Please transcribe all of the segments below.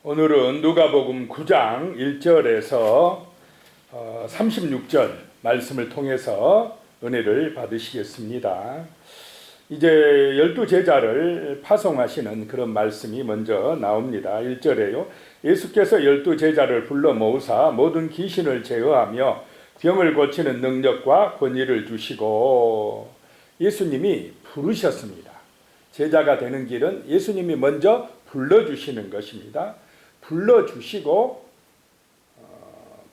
오늘은 누가복음 9장 1절에서 36절 말씀을 통해서 은혜를 받으시겠습니다. 이제 12제자를 파송하시는 그런 말씀이 먼저 나옵니다. 1절에요. 예수께서 12제자를 불러 모으사 모든 귀신을 제어하며 병을 고치는 능력과 권위를 주시고, 예수님이 부르셨습니다. 제자가 되는 길은 예수님이 먼저 불러주시는 것입니다. 불러주시고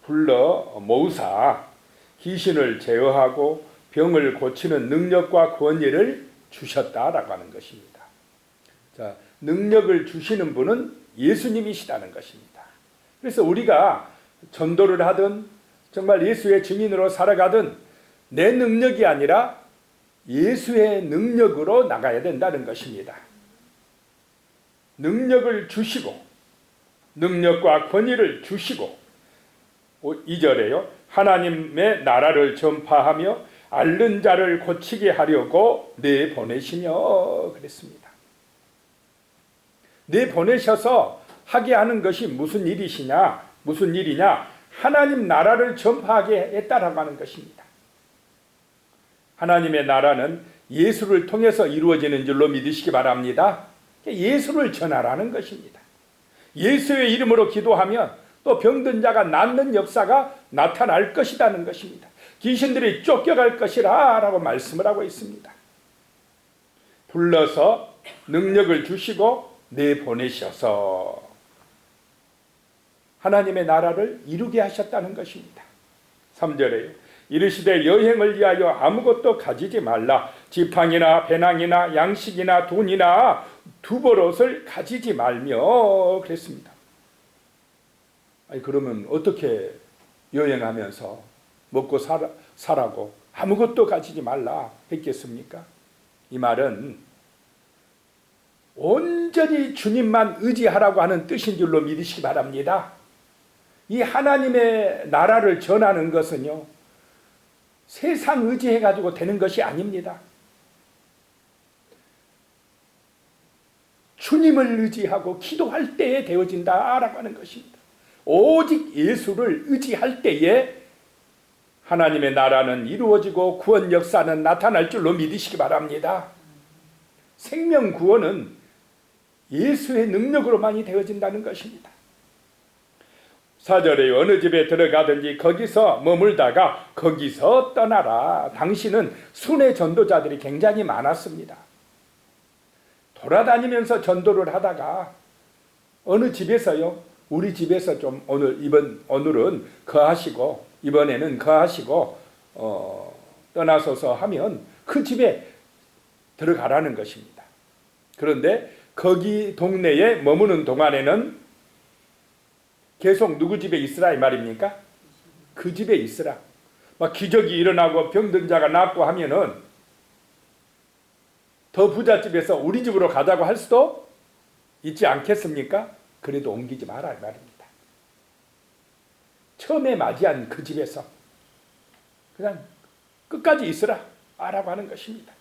불러 모으사 귀신을 제어하고 병을 고치는 능력과 권위를 주셨다라고 하는 것입니다. 자, 능력을 주시는 분은 예수님이시다는 것입니다. 그래서 우리가 전도를 하든 정말 예수의 증인으로 살아가든 내 능력이 아니라 예수의 능력으로 나가야 된다는 것입니다. 능력을 주시고 능력과 권위를 주시고, 2절에요. 하나님의 나라를 전파하며 앓는 자를 고치게 하려고 내보내시며 그랬습니다. 내보내셔서 하게 하는 것이 무슨 일이냐? 하나님 나라를 전파하게 했다라고 하는 것입니다. 하나님의 나라는 예수를 통해서 이루어지는 줄로 믿으시기 바랍니다. 예수를 전하라는 것입니다. 예수의 이름으로 기도하면 또 병든 자가 낫는 역사가 나타날 것이라는 것입니다. 귀신들이 쫓겨갈 것이라 라고 말씀을 하고 있습니다. 불러서 능력을 주시고 내보내셔서 하나님의 나라를 이루게 하셨다는 것입니다. 3절에요. 이르시되 여행을 위하여 아무것도 가지지 말라. 지팡이나 배낭이나 양식이나 돈이나 두벌옷을 가지지 말며 그랬습니다. 아니, 그러면 어떻게 여행하면서 먹고 살라고 아무것도 가지지 말라 했겠습니까? 이 말은 온전히 주님만 의지하라고 하는 뜻인 줄로 믿으시기 바랍니다. 이 하나님의 나라를 전하는 것은요, 세상 의지해가지고 되는 것이 아닙니다. 주님을 의지하고 기도할 때에 되어진다라고 하는 것입니다. 오직 예수를 의지할 때에 하나님의 나라는 이루어지고 구원 역사는 나타날 줄로 믿으시기 바랍니다. 생명 구원은 예수의 능력으로만이 되어진다는 것입니다. 4절에 어느 집에 들어가든지 거기서 머물다가 거기서 떠나라. 당시는 순회 전도자들이 굉장히 많았습니다. 돌아다니면서 전도를 하다가 어느 집에서요, 우리 집에서 좀 오늘은 거하시고 이번에는 거하시고 떠나소서 하면 그 집에 들어가라는 것입니다. 그런데 거기 동네에 머무는 동안에는 계속 누구 집에 있으라 이 말입니까? 그 집에 있으라. 막 기적이 일어나고 병든 자가 낫고 하면은 더 부잣집에서 우리 집으로 가자고 할 수도 있지 않겠습니까? 그래도 옮기지 마라 이 말입니다. 처음에 맞이한 그 집에서 그냥 끝까지 있으라 라고 하는 것입니다.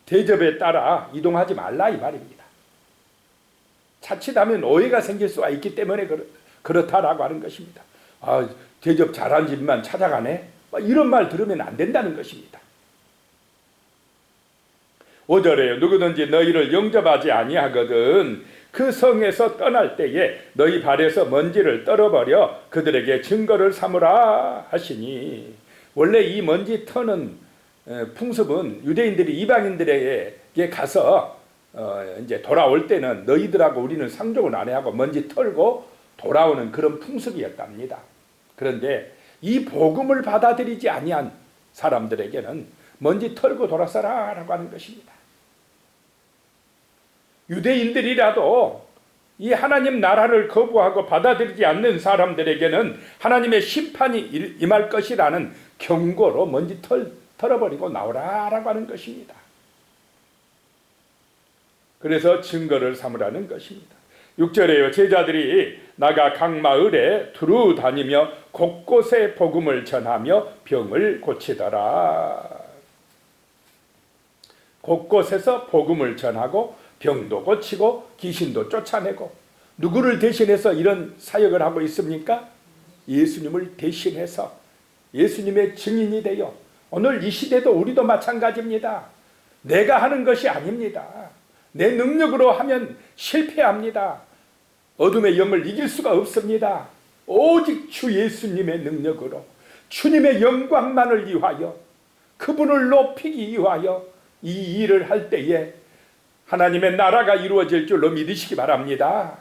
대접에 따라 이동하지 말라 이 말입니다. 자칫하면 오해가 생길 수가 있기 때문에 그렇다라고 하는 것입니다. 아, 대접 잘한 집만 찾아가네? 이런 말 들으면 안 된다는 것입니다. 5절에요. 누구든지 너희를 영접하지 아니하거든 그 성에서 떠날 때에 너희 발에서 먼지를 떨어버려 그들에게 증거를 삼으라 하시니, 원래 이 먼지 터는 풍습은 유대인들이 이방인들에게 가서 이제 돌아올 때는 너희들하고 우리는 상종을 안 해하고 먼지 털고 돌아오는 그런 풍습이었답니다. 그런데 이 복음을 받아들이지 아니한 사람들에게는 먼지 털고 돌아서라라고 하는 것입니다. 유대인들이라도 이 하나님 나라를 거부하고 받아들이지 않는 사람들에게는 하나님의 심판이 임할 것이라는 경고로 먼지 털어버리고 나오라라고 하는 것입니다. 그래서 증거를 삼으라는 것입니다. 6절에요. 제자들이 나가 각 마을에 두루 다니며 곳곳에 복음을 전하며 병을 고치더라. 곳곳에서 복음을 전하고 병도 고치고 귀신도 쫓아내고 누구를 대신해서 이런 사역을 하고 있습니까? 예수님을 대신해서 예수님의 증인이 되어 오늘 이 시대도 우리도 마찬가지입니다. 내가 하는 것이 아닙니다. 내 능력으로 하면 실패합니다. 어둠의 영을 이길 수가 없습니다. 오직 주 예수님의 능력으로 주님의 영광만을 위하여 그분을 높이기 위하여 이 일을 할 때에 하나님의 나라가 이루어질 줄로 믿으시기 바랍니다.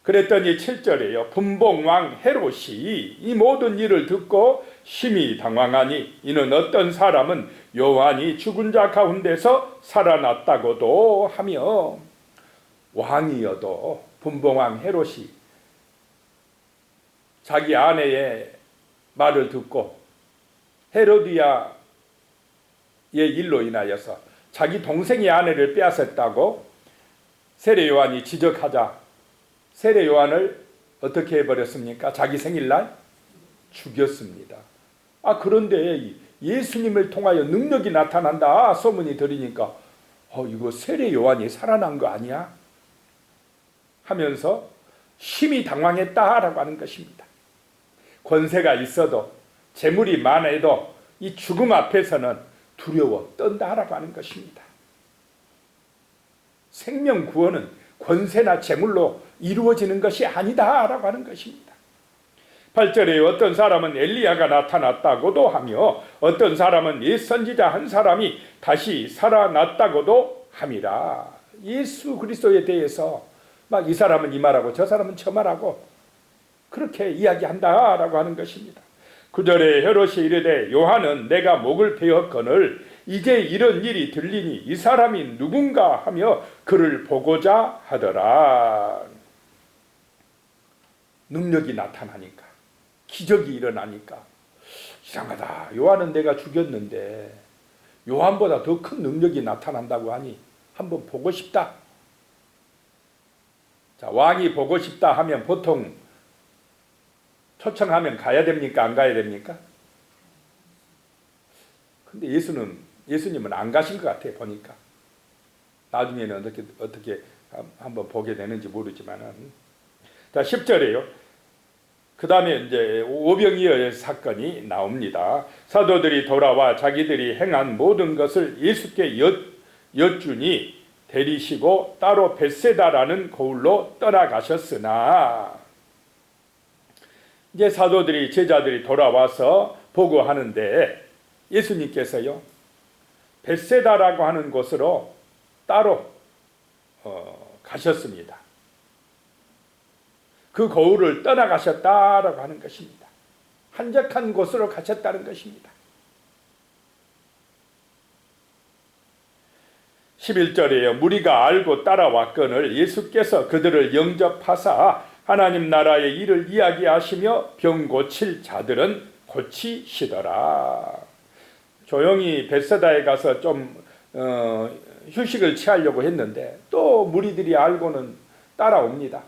그랬더니 7절에요. 분봉왕 헤롯이 이 모든 일을 듣고 심히 당황하니 이는 어떤 사람은 요한이 죽은 자 가운데서 살아났다고도 하며, 왕이어도 분봉왕 헤롯이 자기 아내의 말을 듣고 헤로디아의 일로 인하여서 자기 동생의 아내를 빼앗았다고 세례 요한이 지적하자 세례 요한을 어떻게 해버렸습니까? 자기 생일날 죽였습니다. 그런데 예수님을 통하여 능력이 나타난다 소문이 들으니까 이거 세례 요한이 살아난 거 아니야? 하면서 심히 당황했다라고 하는 것입니다. 권세가 있어도 재물이 많아도 이 죽음 앞에서는 두려워 떤다라고 하는 것입니다. 생명 구원은 권세나 재물로 이루어지는 것이 아니다라고 하는 것입니다. 8절에 어떤 사람은 엘리야가 나타났다고도 하며 어떤 사람은 옛 선지자 한 사람이 다시 살아났다고도 함이라. 예수 그리스도에 대해서 막 이 사람은 이 말하고 저 사람은 저 말하고 그렇게 이야기한다라고 하는 것입니다. 9절에 헤롯이 이르되 요한은 내가 목을 베었거늘 이제 이런 일이 들리니 이 사람이 누군가 하며 그를 보고자 하더라. 능력이 나타나니까, 기적이 일어나니까 이상하다. 요한은 내가 죽였는데 요한보다 더 큰 능력이 나타난다고 하니 한번 보고 싶다. 자, 왕이 보고 싶다 하면 보통 초청하면 가야 됩니까? 안 가야 됩니까? 근데 예수님은 안 가신 것 같아요. 보니까 나중에는 어떻게 한번 보게 되는지 모르지만은. 자, 10절에요. 그 다음에 이제 오병이어의 사건이 나옵니다. 사도들이 돌아와 자기들이 행한 모든 것을 예수께 여쭈니 데리시고 따로 벳세다라는 고을로 떠나가셨으나, 이제 사도들이 제자들이 돌아와서 보고하는데 예수님께서요 벳세다라고 하는 곳으로 따로 가셨습니다. 그 고을을 떠나가셨다라고 하는 것입니다. 한적한 곳으로 가셨다는 것입니다. 11절에요. 무리가 알고 따라왔거늘 예수께서 그들을 영접하사 하나님 나라의 일을 이야기하시며 병 고칠 자들은 고치시더라. 조용히 벳세다에 가서 좀 휴식을 취하려고 했는데 또 무리들이 알고는 따라옵니다.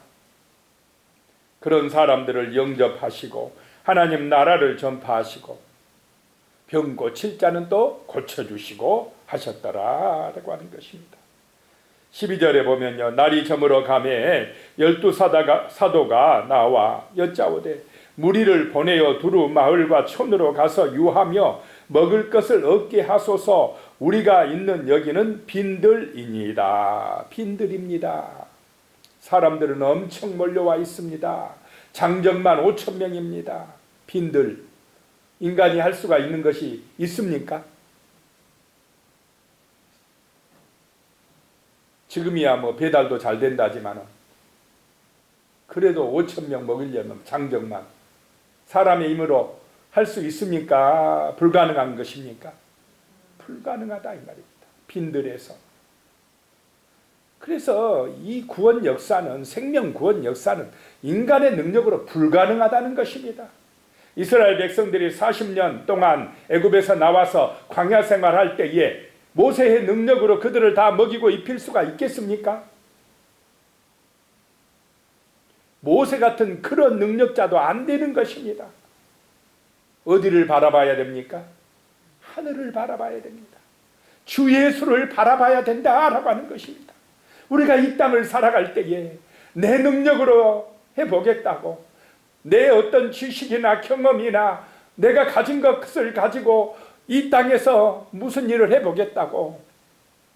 그런 사람들을 영접하시고 하나님 나라를 전파하시고 병 고칠 자는 또 고쳐주시고 하셨더라라고 하는 것입니다. 12절에 보면요. 날이 저물어 가매 12 사도가 나와 여짜오되 무리를 보내어 두루 마을과 촌으로 가서 유하며 먹을 것을 얻게 하소서. 우리가 있는 여기는 빈들이니이다. 빈들입니다. 사람들은 엄청 몰려와 있습니다. 장정만 5,000명입니다. 빈들. 인간이 할 수가 있는 것이 있습니까? 지금이야 뭐 배달도 잘 된다지만 그래도 5,000명 먹이려면 장정만 사람의 힘으로 할 수 있습니까? 불가능한 것입니까? 불가능하다 이 말입니다. 빈들에서. 그래서 이 구원 역사는, 생명 구원 역사는 인간의 능력으로 불가능하다는 것입니다. 이스라엘 백성들이 40년 동안 애굽에서 나와서 광야 생활할 때에 모세의 능력으로 그들을 다 먹이고 입힐 수가 있겠습니까? 모세 같은 그런 능력자도 안 되는 것입니다. 어디를 바라봐야 됩니까? 하늘을 바라봐야 됩니다. 주 예수를 바라봐야 된다라고 하는 것입니다. 우리가 이 땅을 살아갈 때에 내 능력으로 해보겠다고, 내 어떤 지식이나 경험이나 내가 가진 것을 가지고 이 땅에서 무슨 일을 해보겠다고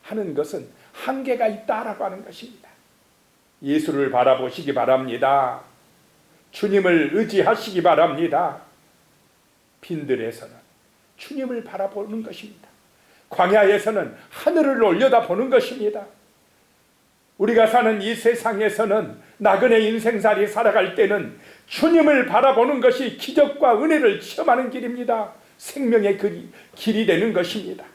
하는 것은 한계가 있다라고 하는 것입니다. 예수를 바라보시기 바랍니다. 주님을 의지하시기 바랍니다. 빈들에서는 주님을 바라보는 것입니다. 광야에서는 하늘을 올려다보는 것입니다. 우리가 사는 이 세상에서는 나그네 인생살이 살아갈 때는 주님을 바라보는 것이 기적과 은혜를 체험하는 길입니다. 생명의 길이 되는 것입니다.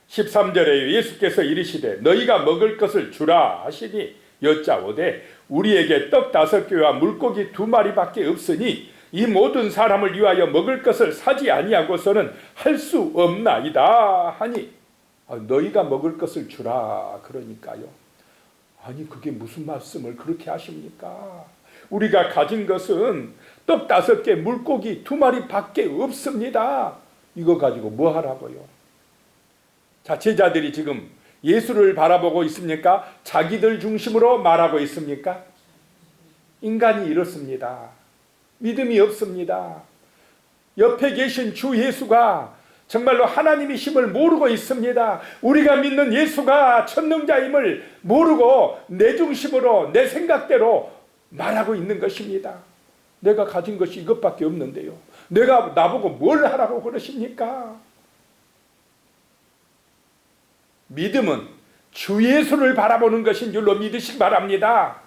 13절에 예수께서 이르시되 너희가 먹을 것을 주라 하시니 여짜오되 우리에게 떡 5개와 물고기 2마리밖에 없으니 이 모든 사람을 위하여 먹을 것을 사지 아니하고서는 할 수 없나이다 하니, 너희가 먹을 것을 주라 그러니까요. 아니 그게 무슨 말씀을 그렇게 하십니까? 우리가 가진 것은 떡 5개 물고기 2마리밖에 없습니다. 이거 가지고 뭐 하라고요? 자, 제자들이 지금 예수를 바라보고 있습니까? 자기들 중심으로 말하고 있습니까? 인간이 이렇습니다. 믿음이 없습니다. 옆에 계신 주 예수가 정말로 하나님이심을 모르고 있습니다. 우리가 믿는 예수가 천능자임을 모르고 내 중심으로 내 생각대로 말하고 있는 것입니다. 내가 가진 것이 이것밖에 없는데요. 내가 나보고 뭘 하라고 그러십니까? 믿음은 주 예수를 바라보는 것인 줄로 믿으시기 바랍니다.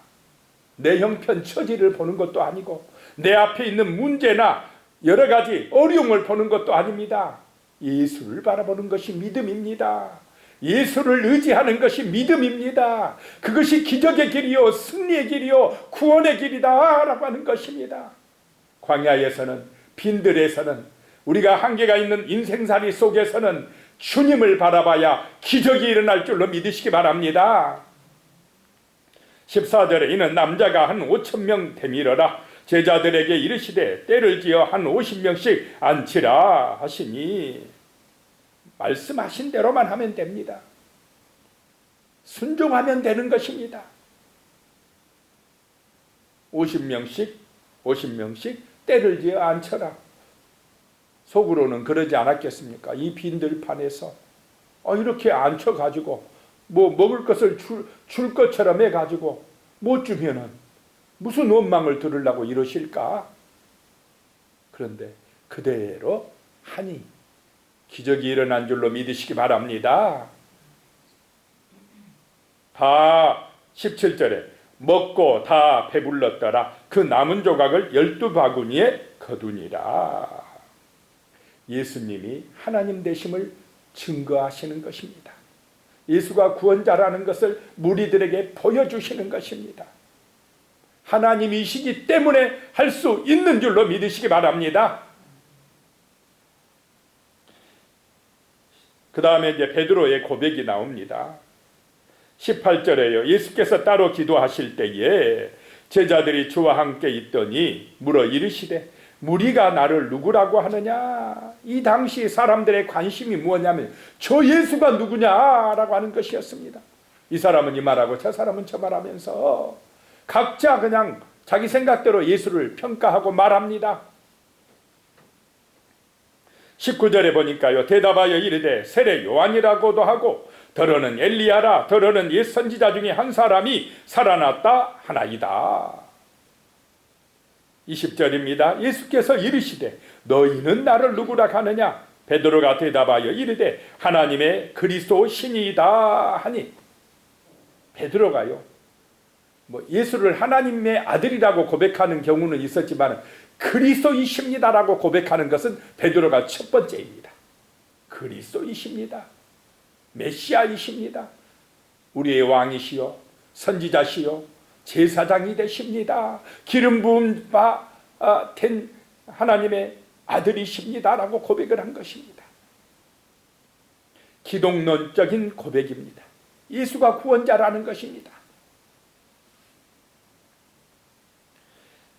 내 형편 처지를 보는 것도 아니고 내 앞에 있는 문제나 여러 가지 어려움을 보는 것도 아닙니다. 예수를 바라보는 것이 믿음입니다. 예수를 의지하는 것이 믿음입니다. 그것이 기적의 길이요 승리의 길이요 구원의 길이다 라고 하는 것입니다. 광야에서는 빈들에서는 우리가 한계가 있는 인생살이 속에서는 주님을 바라봐야 기적이 일어날 줄로 믿으시기 바랍니다. 14절에 이는 남자가 한 5,000명 되밀어라 제자들에게 이르시되 때를 지어 한 50명씩 앉히라 하시니, 말씀하신 대로만 하면 됩니다. 순종하면 되는 것입니다. 50명씩 때를 지어 앉혀라. 속으로는 그러지 않았겠습니까? 이 빈들판에서 이렇게 앉혀가지고 뭐 먹을 것을 줄 것처럼 해가지고 못 주면은 무슨 원망을 들으려고 이러실까? 그런데 그대로 하니 기적이 일어난 줄로 믿으시기 바랍니다. 다 17절에 먹고 다 배불렀더라. 그 남은 조각을 12바구니에 거두니라. 예수님이 하나님 되심을 증거하시는 것입니다. 예수가 구원자라는 것을 무리들에게 보여주시는 것입니다. 하나님이시기 때문에 할 수 있는 줄로 믿으시기 바랍니다. 그 다음에 이제 베드로의 고백이 나옵니다. 18절에요. 예수께서 따로 기도하실 때에 제자들이 주와 함께 있더니 물어 이르시되 무리가 나를 누구라고 하느냐? 이 당시 사람들의 관심이 무엇냐면 저 예수가 누구냐라고 하는 것이었습니다. 이 사람은 이 말하고 저 사람은 저 말하면서 각자 그냥 자기 생각대로 예수를 평가하고 말합니다. 19절에 보니까요. 대답하여 이르되 세례 요한이라고도 하고 더러는 엘리야라, 더러는 옛 선지자 중에 한 사람이 살아났다 하나이다. 20절입니다. 예수께서 이르시되 너희는 나를 누구라 하느냐? 베드로가 대답하여 이르되 하나님의 그리스도 신이다 하니, 베드로가요 예수를 하나님의 아들이라고 고백하는 경우는 있었지만 그리스도이십니다라고 고백하는 것은 베드로가 첫 번째입니다. 그리스도이십니다. 메시아이십니다. 우리의 왕이시요 선지자시요 제사장이 되십니다. 기름 부음 된 하나님의 아들이십니다라고 고백을 한 것입니다. 기독론적인 고백입니다. 예수가 구원자라는 것입니다.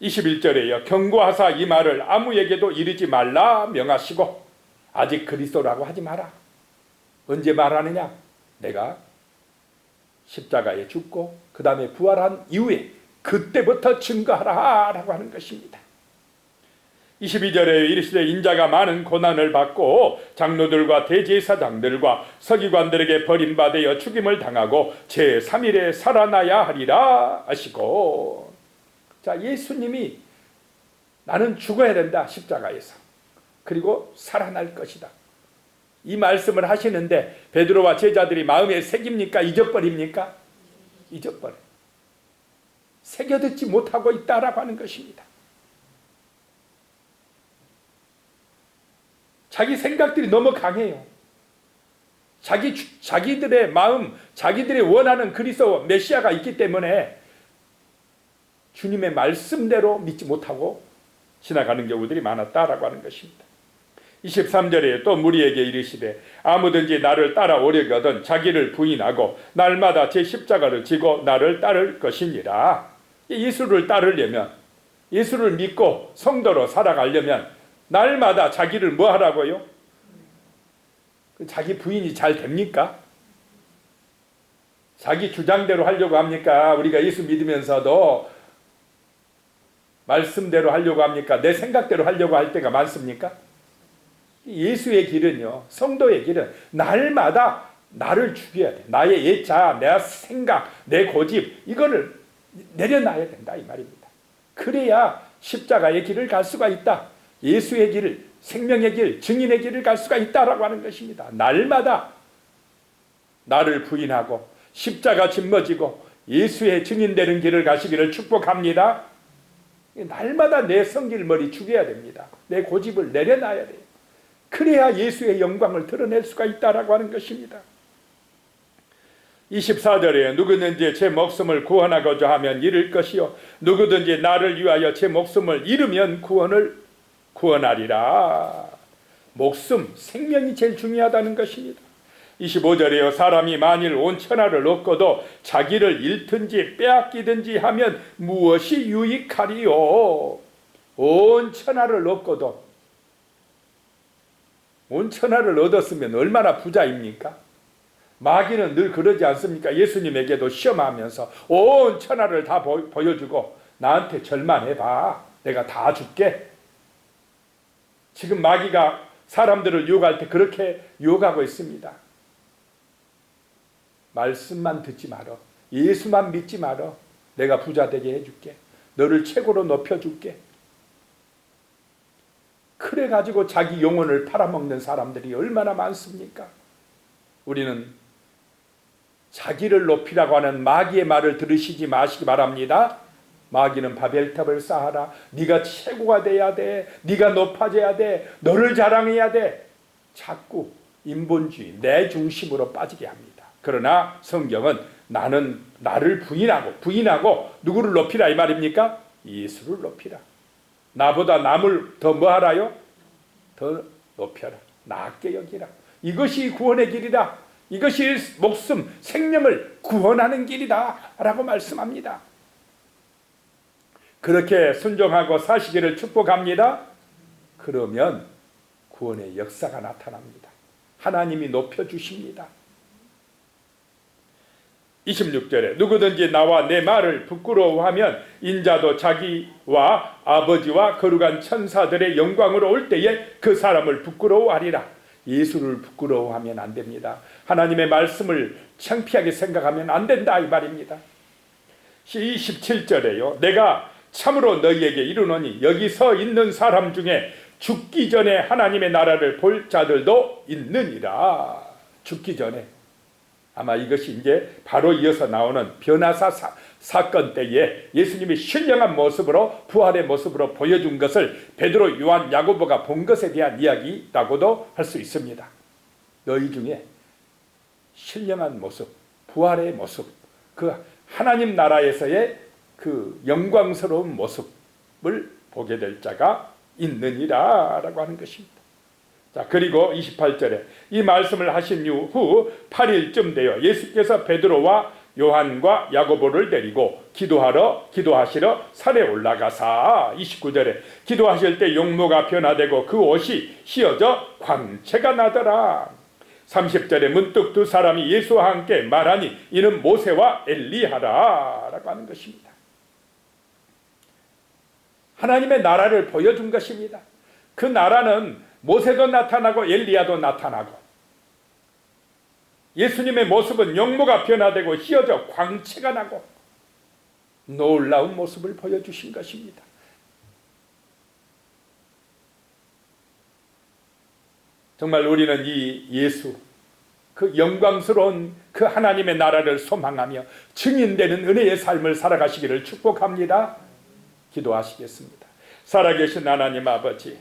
21절에요. 경고하사 이 말을 아무에게도 이르지 말라 명하시고, 아직 그리스도라고 하지 마라. 언제 말하느냐? 내가 십자가에 죽고 그 다음에 부활한 이후에 그때부터 증거하라 라고 하는 것입니다. 22절에 이르시되 인자가 많은 고난을 받고 장로들과 대제사장들과 서기관들에게 버림받아 죽임을 당하고 제3일에 살아나야 하리라 하시고, 자, 예수님이 나는 죽어야 된다 십자가에서, 그리고 살아날 것이다, 이 말씀을 하시는데 베드로와 제자들이 마음에 새깁니까? 잊어버립니까? 잊어버려. 새겨듣지 못하고 있다라고 하는 것입니다. 자기 생각들이 너무 강해요. 자기들의 마음, 자기들이 원하는 그리스도 메시아가 있기 때문에 주님의 말씀대로 믿지 못하고 지나가는 경우들이 많았다라고 하는 것입니다. 23절에 또 무리에게 이르시되 아무든지 나를 따라오려거든 자기를 부인하고 날마다 제 십자가를 지고 나를 따를 것이니라. 예수를 따르려면, 예수를 믿고 성도로 살아가려면 날마다 자기를 뭐 하라고요? 자기 부인이 잘 됩니까? 자기 주장대로 하려고 합니까? 우리가 예수 믿으면서도 말씀대로 하려고 합니까? 내 생각대로 하려고 할 때가 많습니까? 예수의 길은요, 성도의 길은 날마다 나를 죽여야 돼. 나의 옛자, 내 생각, 내 고집, 이거를 내려놔야 된다 이 말입니다. 그래야 십자가의 길을 갈 수가 있다. 예수의 길을, 생명의 길, 증인의 길을 갈 수가 있다라고 하는 것입니다. 날마다 나를 부인하고 십자가 짊어지고 예수의 증인되는 길을 가시기를 축복합니다. 날마다 내 성질머리 죽여야 됩니다. 내 고집을 내려놔야 돼요. 그래야 예수의 영광을 드러낼 수가 있다라고 하는 것입니다. 24절에 누구든지 제 목숨을 구원하고자 하면 잃을 것이요 누구든지 나를 위하여 제 목숨을 잃으면 구원하리라. 목숨, 생명이 제일 중요하다는 것입니다. 25절에요 사람이 만일 온 천하를 얻고도 자기를 잃든지 빼앗기든지 하면 무엇이 유익하리요? 온 천하를 얻고도, 온 천하를 얻었으면 얼마나 부자입니까? 마귀는 늘 그러지 않습니까? 예수님에게도 시험하면서 온 천하를 다 보여주고 나한테 절만해봐, 내가 다 줄게. 지금 마귀가 사람들을 유혹할 때 그렇게 유혹하고 있습니다. 말씀만 듣지 말어, 예수만 믿지 말어, 내가 부자 되게 해줄게, 너를 최고로 높여줄게. 그래가지고 자기 영혼을 팔아먹는 사람들이 얼마나 많습니까? 우리는 자기를 높이라고 하는 마귀의 말을 들으시지 마시기 바랍니다. 마귀는 바벨탑을 쌓아라, 네가 최고가 돼야 돼, 네가 높아져야 돼, 너를 자랑해야 돼. 자꾸 인본주의, 내 중심으로 빠지게 합니다. 그러나 성경은 나는 나를 부인하고 누구를 높이라 이 말입니까? 예수를 높이라. 나보다 남을 더 뭐 하라요? 더 높여라, 낮게 여기라. 이것이 구원의 길이다. 이것이 목숨, 생명을 구원하는 길이다 라고 말씀합니다. 그렇게 순종하고 사시기를 축복합니다. 그러면 구원의 역사가 나타납니다. 하나님이 높여주십니다. 26절에 누구든지 나와 내 말을 부끄러워하면 인자도 자기와 아버지와 거룩한 천사들의 영광으로 올 때에 그 사람을 부끄러워하리라. 예수를 부끄러워하면 안 됩니다. 하나님의 말씀을 창피하게 생각하면 안 된다 이 말입니다. 27절에요 내가 참으로 너희에게 이르노니 여기 서 있는 사람 중에 죽기 전에 하나님의 나라를 볼 자들도 있느니라. 죽기 전에. 아마 이것이 이제 바로 이어서 나오는 변화사 사건 때에 예수님이 신령한 모습으로, 부활의 모습으로 보여준 것을 베드로, 요한, 야고보가 본 것에 대한 이야기라고도 할 수 있습니다. 너희 중에 신령한 모습, 부활의 모습, 그 하나님 나라에서의 그 영광스러운 모습을 보게 될 자가 있느니라 라고 하는 것입니다. 자, 그리고 28절에 이 말씀을 하신 이후 8일쯤 되어 예수께서 베드로와 요한과 야고보를 데리고 기도하시러 산에 올라가사 29절에 기도하실 때 용모가 변화되고 그 옷이 휘어져 광채가 나더라. 30절에 문득 두 사람이 예수와 함께 말하니 이는 모세와 엘리야라 라고 하는 것입니다. 하나님의 나라를 보여준 것입니다. 그 나라는 모세도 나타나고 엘리야도 나타나고, 예수님의 모습은 용모가 변화되고 휘어져 광채가 나고 놀라운 모습을 보여주신 것입니다. 정말 우리는 이 예수, 그 영광스러운 그 하나님의 나라를 소망하며 증인되는 은혜의 삶을 살아가시기를 축복합니다. 기도하시겠습니다. 살아계신 하나님 아버지,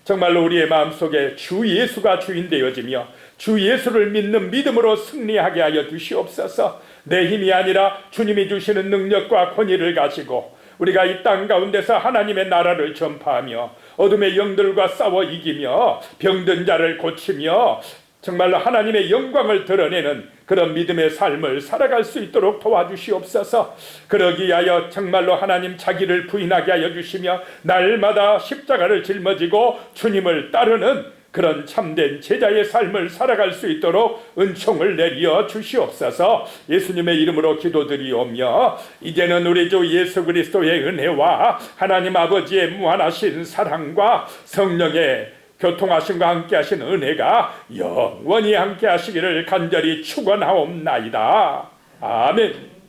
정말로 우리의 마음속에 주 예수가 주인 되어지며 주 예수를 믿는 믿음으로 승리하게 하여 주시옵소서. 내 힘이 아니라 주님이 주시는 능력과 권위를 가지고 우리가 이 땅 가운데서 하나님의 나라를 전파하며 어둠의 영들과 싸워 이기며 병든 자를 고치며 정말로 하나님의 영광을 드러내는 그런 믿음의 삶을 살아갈 수 있도록 도와주시옵소서. 그러기 위하여 정말로 하나님 자기를 부인하게 하여 주시며 날마다 십자가를 짊어지고 주님을 따르는 그런 참된 제자의 삶을 살아갈 수 있도록 은총을 내려 주시옵소서. 예수님의 이름으로 기도드리오며 이제는 우리 주 예수 그리스도의 은혜와 하나님 아버지의 무한하신 사랑과 성령의 교통하심과 함께 하신 은혜가 영원히 함께 하시기를 간절히 축원하옵나이다. 아멘.